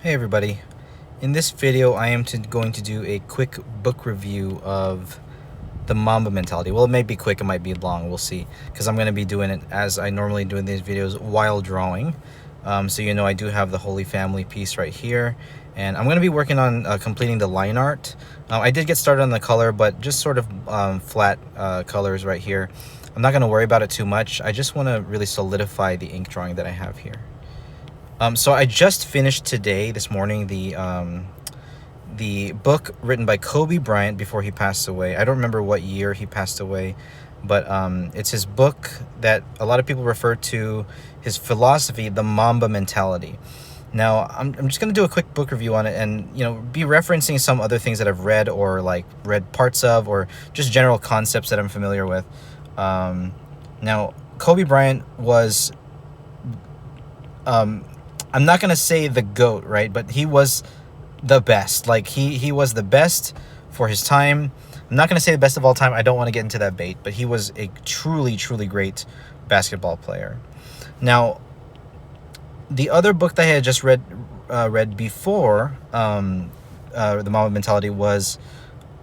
Hey everybody, in this video I am going to do a quick book review of the Mamba mentality. Well, it may be quick, it might be long, we'll see, because I'm going to be doing it as I normally do in these videos while drawing. So I do have the Holy Family piece right here, and I'm going to be working on completing the line art. I did get started on the color, but just sort of flat colors right here. I'm not going to worry about it too much. I just want to really solidify the ink drawing that I have here. So I just finished this morning, the book written by Bryant before he passed away. I don't remember what year he passed away, but it's his book that a lot of people refer to his philosophy, the Mamba mentality. Now, I'm just going to do a quick book review on it and, be referencing some other things that I've read or read parts of, or just general concepts that I'm familiar with. Now, Bryant was, I'm not going to say the GOAT, right? But he was the best. He was the best for his time. I'm not going to say the best of all time. I don't want to get into that bait, but he was a truly, truly great basketball player. Now, the other book that I had just read before, the Mamba mentality, was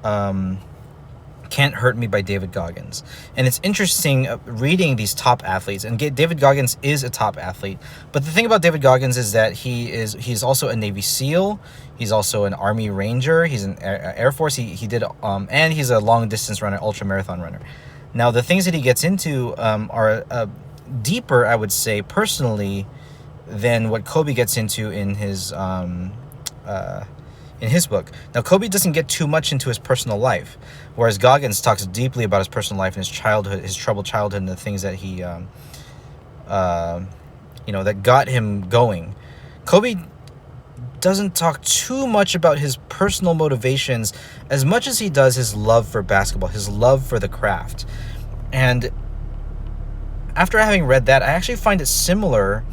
Can't Hurt Me by David Goggins. And it's interesting reading these top athletes, and David Goggins is a top athlete, but the thing about David Goggins is that he's also a Navy SEAL, he's also an Army Ranger, he's an Air Force, he did and he's a long distance runner, ultra marathon runner. Now the things that he gets into are deeper, I would say, personally, than what Kobe gets into in his book. Now, Kobe doesn't get too much into his personal life, whereas Goggins talks deeply about his personal life and his childhood, his troubled childhood, and the things that he, that got him going. Kobe doesn't talk too much about his personal motivations as much as he does his love for basketball, his love for the craft. And after having read that, I actually find it similar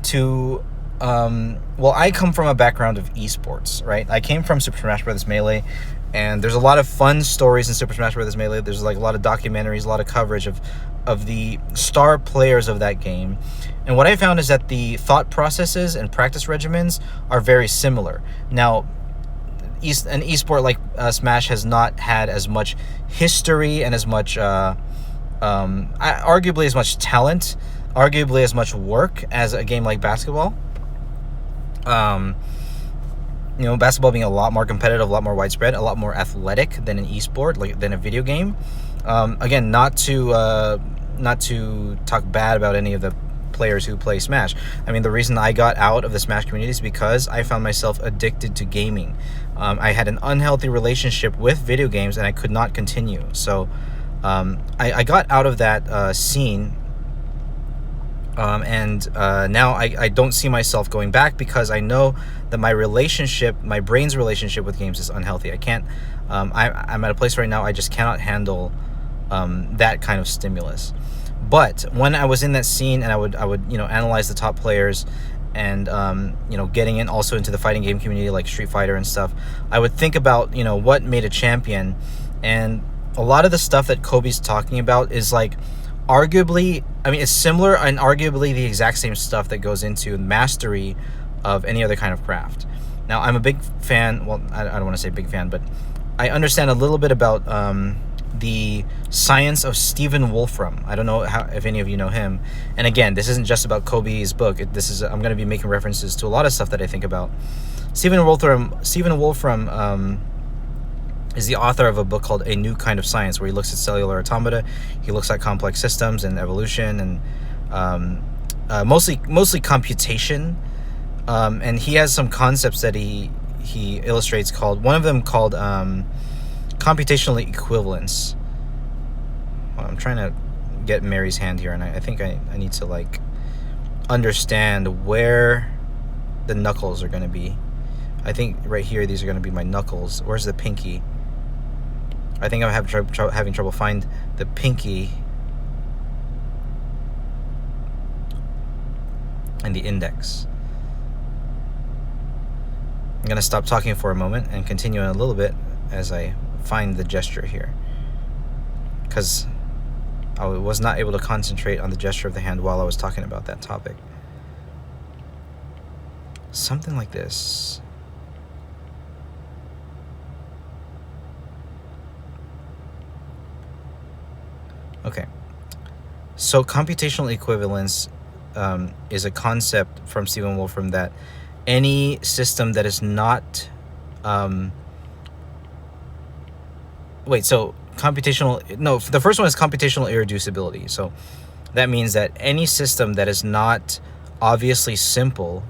to I come from a background of esports, right? I came from Super Smash Bros. Melee, and there's a lot of fun stories in Super Smash Bros. Melee. There's a lot of documentaries, a lot of coverage of the star players of that game. And what I found is that the thought processes and practice regimens are very similar. Now, an esport like Smash has not had as much history and as much, arguably as much talent, arguably as much work as a game like basketball. Basketball being a lot more competitive, a lot more widespread, a lot more athletic than an esport, than a video game. Again, not to talk bad about any of the players who play Smash. I mean, the reason I got out of the Smash community is because I found myself addicted to gaming. I had an unhealthy relationship with video games, and I could not continue. So I got out of that scene. Now I don't see myself going back, because I know that my brain's relationship with games is unhealthy. I can't, I'm at a place right now I just cannot handle that kind of stimulus. But when I was in that scene, and I would analyze the top players, and getting in also into the fighting game community like Street Fighter and stuff, I would think about what made a champion. And a lot of the stuff that Kobe's talking about is arguably, it's similar and arguably the exact same stuff that goes into mastery of any other kind of craft. Now, I'm a big fan, well, I don't want to say big fan, but I understand a little bit about the science of Stephen Wolfram. I don't know if any of you know him. And again, this isn't just about Kobe's book. I'm going to be making references to a lot of stuff that I think about. Stephen Wolfram is the author of a book called A New Kind of Science, where he looks at cellular automata, he looks at complex systems and evolution, and mostly computation. And he has some concepts that he illustrates, one of them called computational equivalence. Well, I'm trying to get Mary's hand here, and I think I need to understand where the knuckles are going to be. I think right here, these are going to be my knuckles. Where's the pinky? I think I'm having trouble find the pinky and the index. I'm going to stop talking for a moment and continue in a little bit as I find the gesture here, because I was not able to concentrate on the gesture of the hand while I was talking about that topic. something like this. Okay, so computational equivalence is a concept from Stephen Wolfram that any system that is not the first one is computational irreducibility. So that means that any system that is not obviously simple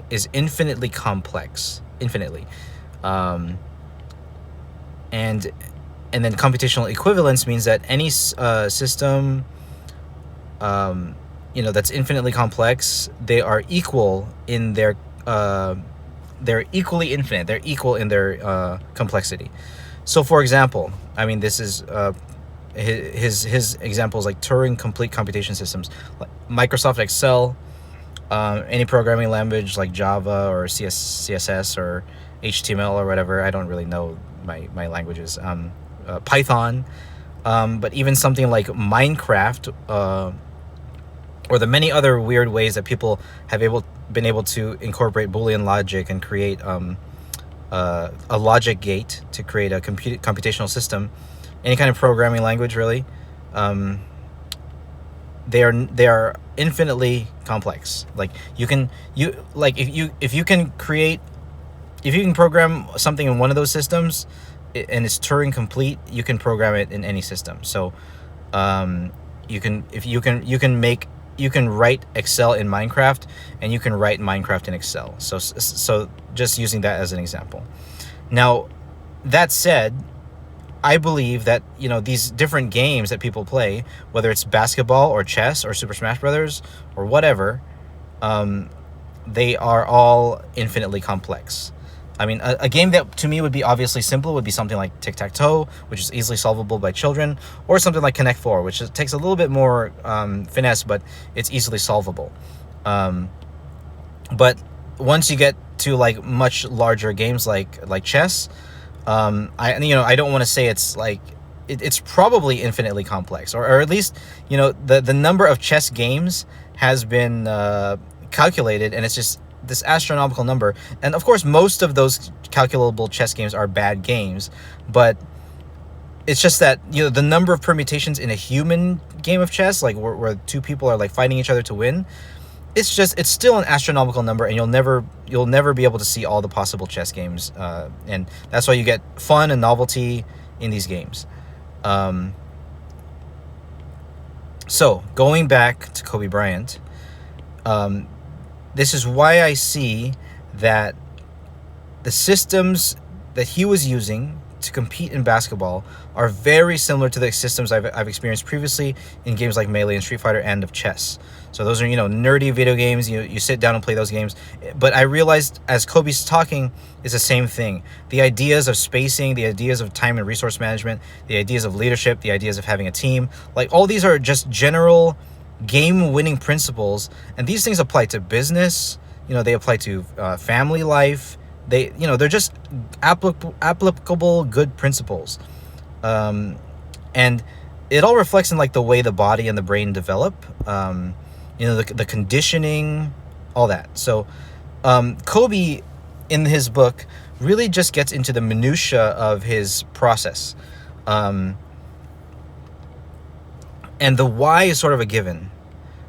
is infinitely complex, and then computational equivalence means that any system that's infinitely complex, they are equal in their they're equally infinite, they're equal in their complexity. So for example, I mean, this is his examples like Turing complete computation systems, like Microsoft Excel, any programming language like Java or CSS or HTML or whatever. I don't really know my languages. Python, but even something like Minecraft, or the many other weird ways that people have been able to incorporate Boolean logic and create a logic gate to create a computational system. Any kind of programming language, really, they are infinitely complex. Like if you can program something in one of those systems, and it's Turing complete, you can program it in any system. So you can write Excel in Minecraft, and you can write Minecraft in Excel. So just using that as an example. Now, that said, I believe that these different games that people play, whether it's basketball or chess or Super Smash Brothers or whatever, they are all infinitely complex. I mean, a game that to me would be obviously simple would be something like Tic-Tac-Toe, which is easily solvable by children, or something like Connect 4, which takes a little bit more finesse, but it's easily solvable. But once you get to like much larger games like chess, I don't want to say it's like it's probably infinitely complex, or at least the number of chess games has been calculated, and it's just this astronomical number. And of course, most of those calculable chess games are bad games, but it's just that the number of permutations in a human game of chess, like where two people are like fighting each other to win, it's still an astronomical number, and you'll never be able to see all the possible chess games, and that's why you get fun and novelty in these games. So going back to Kobe Bryant, this is why I see that the systems that he was using to compete in basketball are very similar to the systems I've experienced previously in games like Melee and Street Fighter and of chess. So those are nerdy video games. You sit down and play those games. But I realized as Kobe's talking, it's the same thing. The ideas of spacing, the ideas of time and resource management, the ideas of leadership, the ideas of having a team, like all these are just general game-winning principles, and these things apply to business. They apply to family life. They're just applicable good principles, and it all reflects in like the way the body and the brain develop. The conditioning, all that. So Kobe, in his book, really just gets into the minutia of his process, and the why is sort of a given.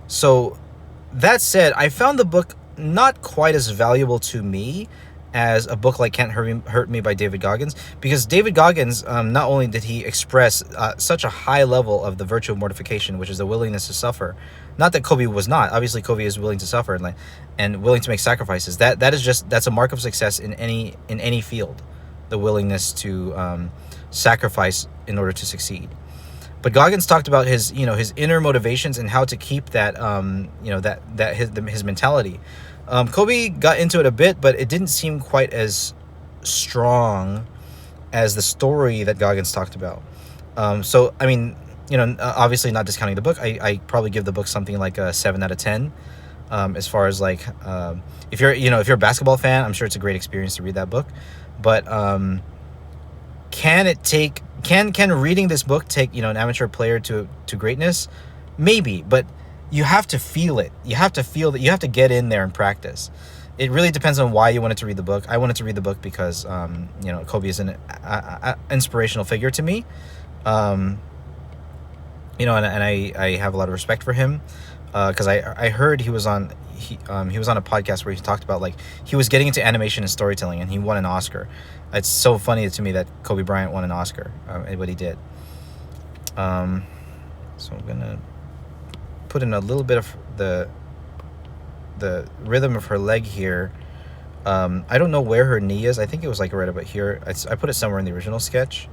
So that said, I found the book not quite as valuable to me as a book like Can't Hurt Me by David Goggins, because David Goggins, not only did he express such a high level of the virtue of mortification, which is the willingness to suffer. Not that Kobe was not. Obviously, Kobe is willing to suffer and willing to make sacrifices. That's a mark of success in any field, the willingness to sacrifice in order to succeed. But Goggins talked about his inner motivations and how to keep that his mentality. Kobe got into it a bit, but it didn't seem quite as strong as the story that Goggins talked about. So I mean, obviously not discounting the book, I probably give the book something like a 7 out of 10. As far as like, if you're a basketball fan, I'm sure it's a great experience to read that book. But can reading this book take an amateur player to greatness? Maybe, but you have to feel it. You have to feel that. You have to get in there and practice. it really depends on why you wanted to read the book. I wanted to read the book because Kobe is an inspirational figure to me. And I have a lot of respect for him, because I heard he was on a podcast where he talked about, like, he was getting into animation and storytelling, and he won an Oscar. It's so funny to me that Kobe Bryant won an Oscar, what he did. So I'm gonna put in a little bit of the rhythm of her leg here. I don't know where her knee is. I think it was like right about here. I put it somewhere in the original sketch.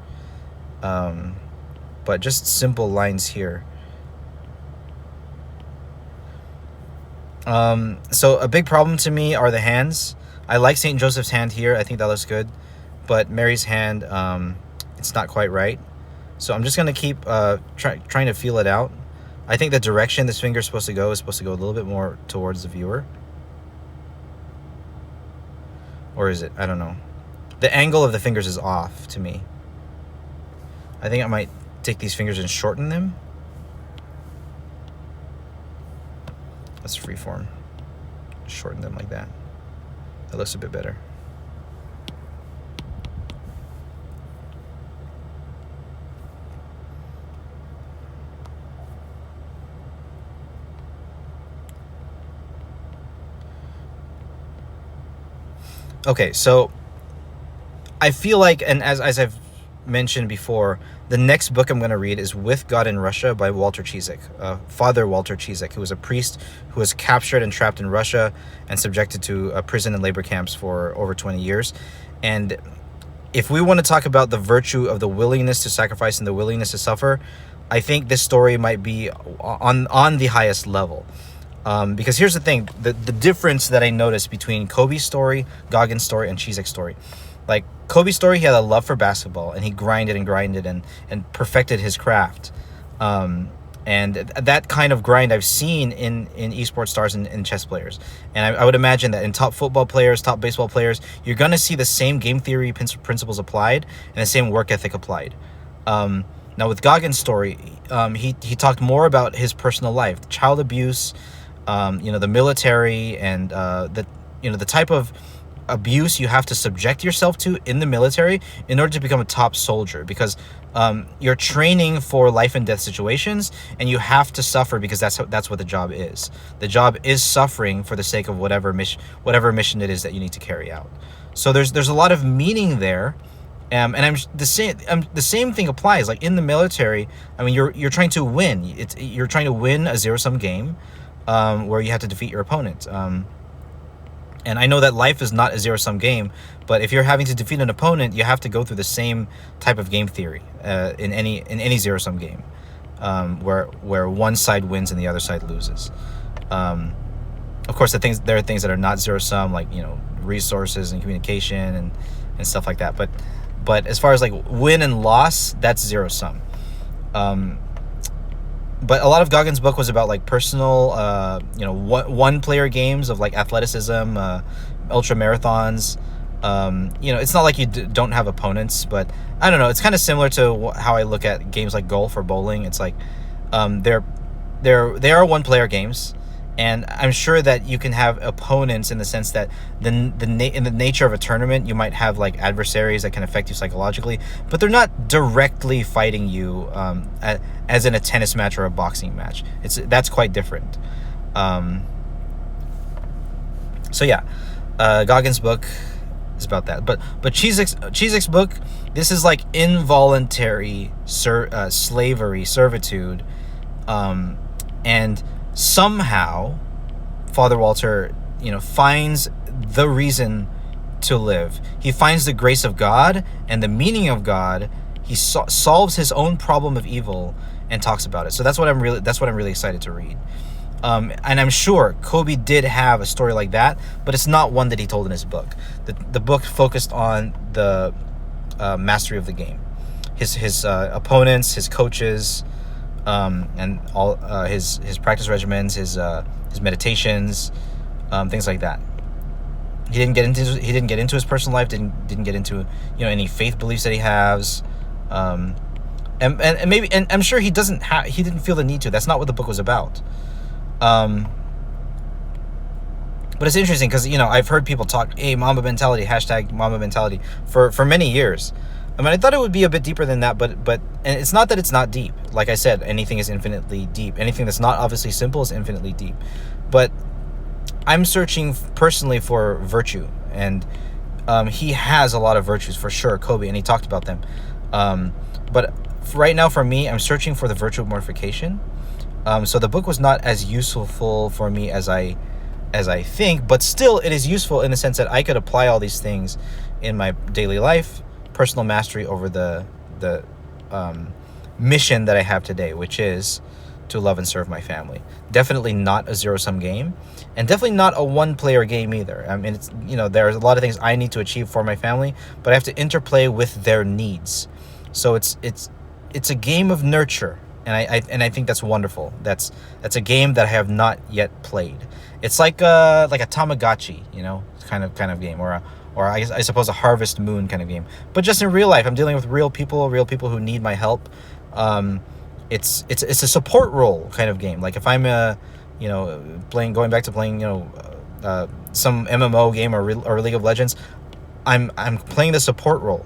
But just simple lines here. So a big problem to me are the hands. I like St. Joseph's hand here. I think that looks good. But Mary's hand, it's not quite right. So I'm just going to keep trying to feel it out. I think the direction this finger is supposed to go a little bit more towards the viewer. Or is it? I don't know. The angle of the fingers is off to me. I think I might take these fingers and shorten them. Let's freeform. Shorten them like that. That looks a bit better. Okay, so I feel like, and as I've mentioned before, the next book I'm going to read is With God in Russia by Walter Ciszek, Father Walter Ciszek, who was a priest who was captured and trapped in Russia and subjected to prison and labor camps for over 20 years. And if we want to talk about the virtue of the willingness to sacrifice and the willingness to suffer, I think this story might be on the highest level. Because here's the thing, the difference that I noticed between Kobe's story, Goggins' story, and Cizek's story. Like, Kobe's story, he had a love for basketball, and he grinded and perfected his craft. And that kind of grind I've seen in esports stars and chess players. And I would imagine that in top football players, top baseball players, you're going to see the same game theory principles applied and the same work ethic applied. Now, with Goggins' story, he talked more about his personal life, child abuse, the military, and the type of abuse you have to subject yourself to in the military in order to become a top soldier, because you're training for life and death situations, and you have to suffer because that's what the job is. The job is suffering for the sake of whatever mission it is that you need to carry out. So there's a lot of meaning there. And the same thing applies. Like, in the military, I mean, you're trying to win. You're trying to win a zero-sum game, where you have to defeat your opponent. And I know that life is not a zero-sum game, but if you're having to defeat an opponent, you have to go through the same type of game theory in any zero-sum game, where one side wins and the other side loses. Of course, there are things that are not zero-sum, like resources and communication and stuff like that. But as far as like win and loss, that's zero-sum. But a lot of Goggins' book was about like personal, one-player games of like athleticism, ultra marathons. It's not like you don't have opponents, but I don't know. It's kind of similar to how I look at games like golf or bowling. It's like they are one-player games, and I'm sure that you can have opponents in the sense that in the nature of a tournament, you might have like adversaries that can affect you psychologically, but they're not directly fighting you as in a tennis match or a boxing match. That's quite different. So yeah, Goggins' book is about that. But Cizek's book, this is like involuntary slavery, servitude, and somehow Father Walter, finds the reason to live. He finds the grace of God and the meaning of God. He solves his own problem of evil and talks about it. So that's what I'm really excited to read. And I'm sure Kobe did have a story like that, but it's not one that he told in his book. The book focused on the mastery of the game, his opponents, his coaches, and all his practice regimens, his meditations, things like that. He didn't get into his personal life. Didn't get into any faith beliefs that he has, and I'm sure he didn't feel the need to. That's not what the book was about. But it's interesting because, I've heard people talk, hey, Mamba mentality, hashtag Mamba mentality, for many years. I mean, I thought it would be a bit deeper than that, but and it's not that it's not deep. Like I said, anything is infinitely deep. Anything that's not obviously simple is infinitely deep. But I'm searching personally for virtue, and he has a lot of virtues for sure, Kobe, and he talked about them. But right now, for me, I'm searching for the virtue of mortification. So the book was not as useful for me as I think, but still, it is useful in the sense that I could apply all these things in my daily life, personal mastery over the mission that I have today, which is to love and serve my family. Definitely not a zero-sum game, and definitely not a one-player game either. I mean, it's, there's a lot of things I need to achieve for my family, but I have to interplay with their needs. So it's a game of nurture, and I think that's wonderful. That's a game that I have not yet played. It's like a Tamagotchi, kind of game, or I suppose a Harvest Moon kind of game. But just in real life, I'm dealing with real people who need my help. It's a support role kind of game. Like if I'm going back to playing some MMO game or League of Legends, I'm playing the support role.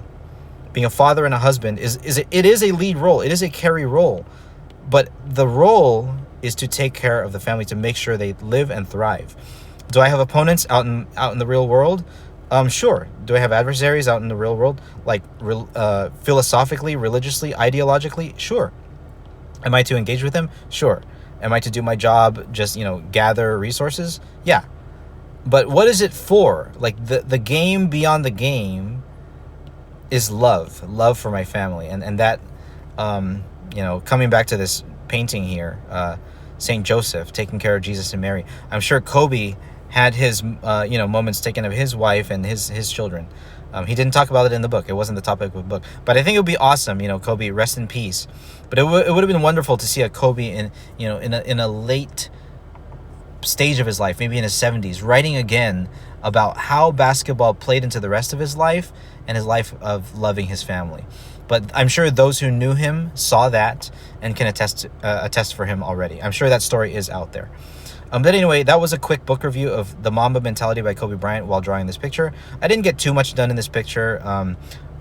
Being a father and a husband it is a lead role. It is a carry role, but the role is to take care of the family, to make sure they live and thrive. Do I have opponents out in the real world? Sure. Do I have adversaries out in the real world, like philosophically, religiously, ideologically? Sure. Am I to engage with them? Sure. Am I to do my job, just gather resources? Yeah. But what is it for? Like the game beyond the game is love for my family, and that coming back to this painting here, Saint Joseph taking care of Jesus and Mary. I'm sure Kobe had his moments taken of his wife and his children. He didn't talk about it in the book. It wasn't the topic of the book, but I think it would be awesome. Kobe, rest in peace. But it would have been wonderful to see a Kobe in a late stage of his life, maybe in his 70s, writing again about how basketball played into the rest of his life and his life of loving his family. But I'm sure those who knew him saw that and can attest for him already. I'm sure that story is out there. But anyway, that was a quick book review of The Mamba Mentality by Kobe Bryant while drawing this picture. I didn't get too much done in this picture,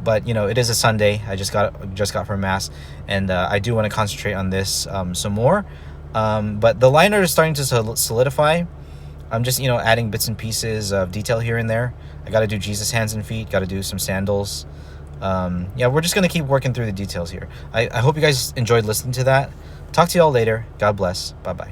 but it is a Sunday. I just got from mass, and I do want to concentrate on this some more. But the line art is starting to solidify. I'm just adding bits and pieces of detail here and there. I got to do Jesus hands and feet. Got to do some sandals. We're just gonna keep working through the details here. I hope you guys enjoyed listening to that. Talk to you all later. God bless. Bye bye.